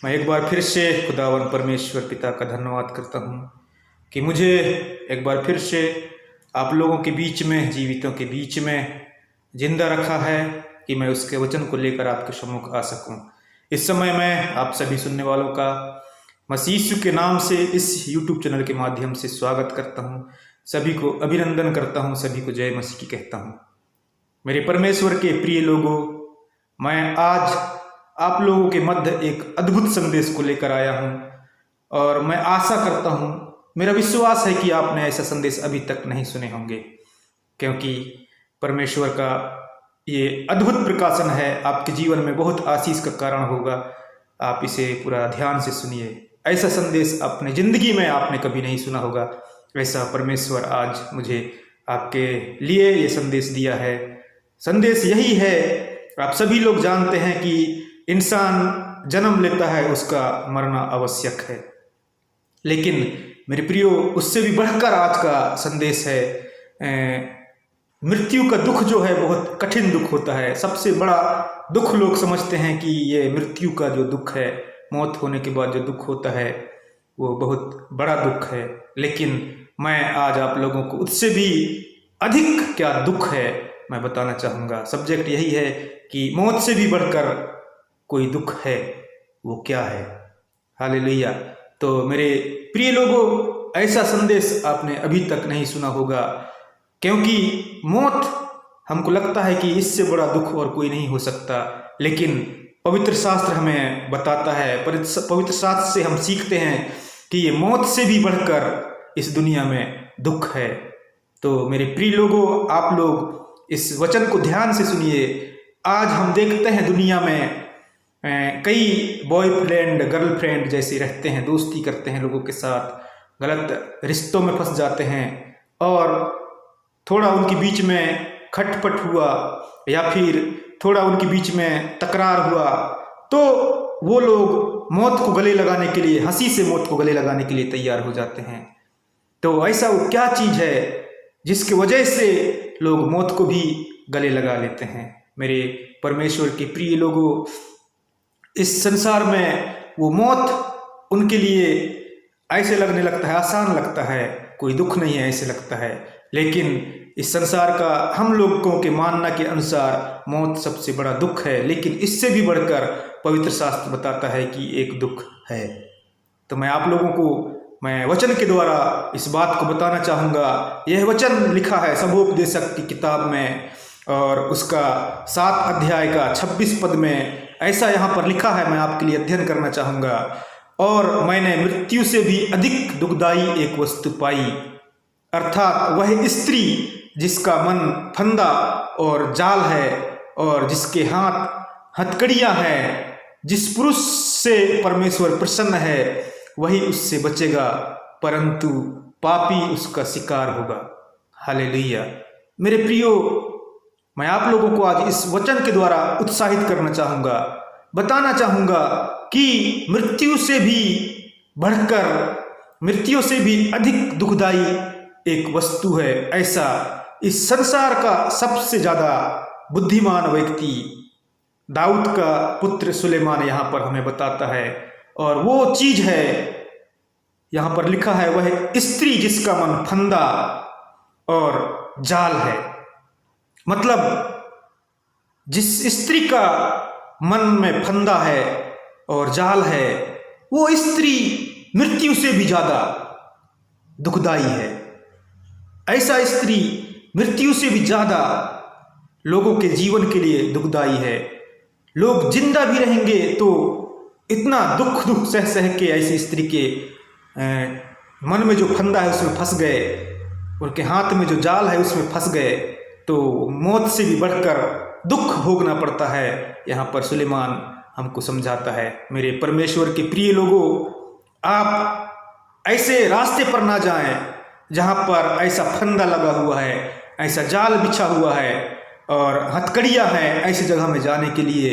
मैं एक बार फिर से खुदावन परमेश्वर पिता का धन्यवाद करता हूँ कि मुझे एक बार फिर से आप लोगों के बीच में, जीवितों के बीच में जिंदा रखा है कि मैं उसके वचन को लेकर आपके सम्मुख आ सकूं। इस समय मैं आप सभी सुनने वालों का मसीह यीशु के नाम से इस YouTube चैनल के माध्यम से स्वागत करता हूं। सभी को अभिनंदन करता हूं, सभी को जय मसीह की कहता हूं। मेरे परमेश्वर के प्रिय लोगों, मैं आज आप लोगों के मध्य एक अद्भुत संदेश को लेकर आया हूं और मैं आशा करता हूं, मेरा विश्वास है कि आपने ऐसा संदेश अभी तक नहीं सुने होंगे, क्योंकि परमेश्वर का ये अद्भुत प्रकाशन है, आपके जीवन में बहुत आशीष का कारण होगा। आप इसे पूरा ध्यान से सुनिए। ऐसा संदेश अपने जिंदगी में आपने कभी नहीं सुना होगा। ऐसा परमेश्वर आज मुझे आपके लिए ये संदेश दिया है। संदेश यही है, आप सभी लोग जानते हैं कि इंसान जन्म लेता है, उसका मरना आवश्यक है, लेकिन मेरे प्रियो, उससे भी बढ़कर आज का संदेश है। मृत्यु का दुख जो है बहुत कठिन दुख होता है। सबसे बड़ा दुख लोग समझते हैं कि ये मृत्यु का जो दुख है, मौत होने के बाद जो दुख होता है, वो बहुत बड़ा दुख है। लेकिन मैं आज आप लोगों को उससे भी अधिक क्या दुख है मैं बताना चाहूँगा। सब्जेक्ट यही है कि मौत से भी बढ़कर कोई दुख है, वो क्या है। हालेलुया। तो मेरे प्रिय लोगों, ऐसा संदेश आपने अभी तक नहीं सुना होगा, क्योंकि मौत हमको लगता है कि इससे बड़ा दुख और कोई नहीं हो सकता। लेकिन पवित्र शास्त्र हमें बताता है, पवित्र शास्त्र से हम सीखते हैं कि ये मौत से भी बढ़कर इस दुनिया में दुख है। तो मेरे प्रिय लोगों, आप लोग इस वचन को ध्यान से सुनिए। आज हम देखते हैं दुनिया में कई बॉयफ्रेंड गर्लफ्रेंड जैसे रहते हैं, दोस्ती करते हैं लोगों के साथ, गलत रिश्तों में फंस जाते हैं, और थोड़ा उनके बीच में खटपट हुआ या फिर थोड़ा उनके बीच में तकरार हुआ तो वो लोग मौत को गले लगाने के लिए, हंसी से मौत को गले लगाने के लिए तैयार हो जाते हैं। तो ऐसा वो क्या चीज़ है जिसकी वजह से लोग मौत को भी गले लगा लेते हैं। मेरे परमेश्वर के प्रिय लोगों, इस संसार में वो मौत उनके लिए ऐसे लगने लगता है, आसान लगता है, कोई दुख नहीं है ऐसे लगता है। लेकिन इस संसार का हम लोगों के मानना के अनुसार मौत सबसे बड़ा दुख है, लेकिन इससे भी बढ़कर पवित्र शास्त्र बताता है कि एक दुख है। तो मैं आप लोगों को मैं वचन के द्वारा इस बात को बताना चाहूँगा। यह वचन लिखा है सबोपदेशक की किताब में, और उसका 7 अध्याय का 26 पद में ऐसा यहाँ पर लिखा है, मैं आपके लिए अध्ययन करना चाहूँगा। और मैंने मृत्यु से भी अधिक दुखदाई एक वस्तु पाई, अर्थात वह स्त्री जिसका मन फंदा और जाल है, और जिसके हाथ हथकड़ियाँ हैं। जिस पुरुष से परमेश्वर प्रसन्न है वही उससे बचेगा, परंतु पापी उसका शिकार होगा। हालेलुया। मेरे प्रियो, मैं आप लोगों को आज इस वचन के द्वारा उत्साहित करना चाहूँगा, बताना चाहूँगा कि मृत्यु से भी बढ़कर, मृत्यु से भी अधिक दुखदाई एक वस्तु है। ऐसा इस संसार का सबसे ज़्यादा बुद्धिमान व्यक्ति दाऊद का पुत्र सुलेमान यहाँ पर हमें बताता है, और वो चीज़ है यहाँ पर लिखा है, वह स्त्री जिसका मन फंदा और जाल है। मतलब जिस स्त्री का मन में फंदा है और जाल है, वो स्त्री मृत्यु से भी ज़्यादा दुखदाई है। ऐसा स्त्री मृत्यु से भी ज़्यादा लोगों के जीवन के लिए दुखदाई है। लोग जिंदा भी रहेंगे तो इतना दुख सह के ऐसी स्त्री के मन में जो फंदा है उसमें फंस गए, उनके हाथ में जो जाल है उसमें फंस गए, तो मौत से भी बढ़कर दुख भोगना पड़ता है। यहाँ पर सुलेमान हमको समझाता है। मेरे परमेश्वर के प्रिय लोगों, आप ऐसे रास्ते पर ना जाएं जहाँ पर ऐसा फंदा लगा हुआ है, ऐसा जाल बिछा हुआ है और हथकड़ियाँ हैं। ऐसी जगह में जाने के लिए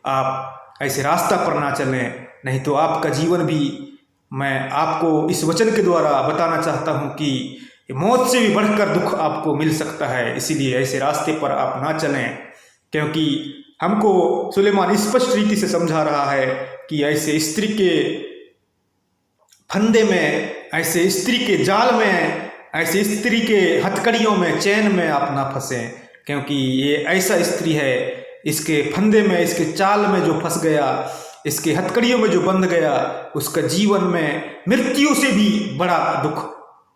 आप ऐसे रास्ता पर ना चलें, नहीं तो आपका जीवन भी, मैं आपको इस वचन के द्वारा बताना चाहता हूँ कि मौत से भी बढ़कर दुख आपको मिल सकता है। इसीलिए ऐसे रास्ते पर आप ना चलें, क्योंकि हमको सुलेमान स्पष्ट रीति से समझा रहा है कि ऐसे स्त्री के फंदे में, ऐसे स्त्री के जाल में, ऐसे स्त्री के हथकड़ियों में, चैन में आप ना फंसें, क्योंकि ये ऐसा स्त्री है, इसके फंदे में, इसके चाल में जो फंस गया, इसके हथकड़ियों में जो बंध गया, उसका जीवन में मृत्यु से भी बड़ा दुख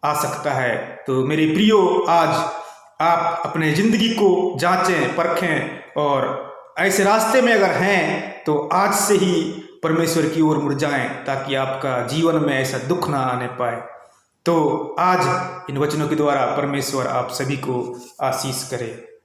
आ सकता है। तो मेरे प्रियो, आज आप अपने जिंदगी को जांचें, परखें, और ऐसे रास्ते में अगर हैं तो आज से ही परमेश्वर की ओर मुड़ जाएं, ताकि आपका जीवन में ऐसा दुख ना आने पाए। तो आज इन वचनों के द्वारा परमेश्वर आप सभी को आशीष करे।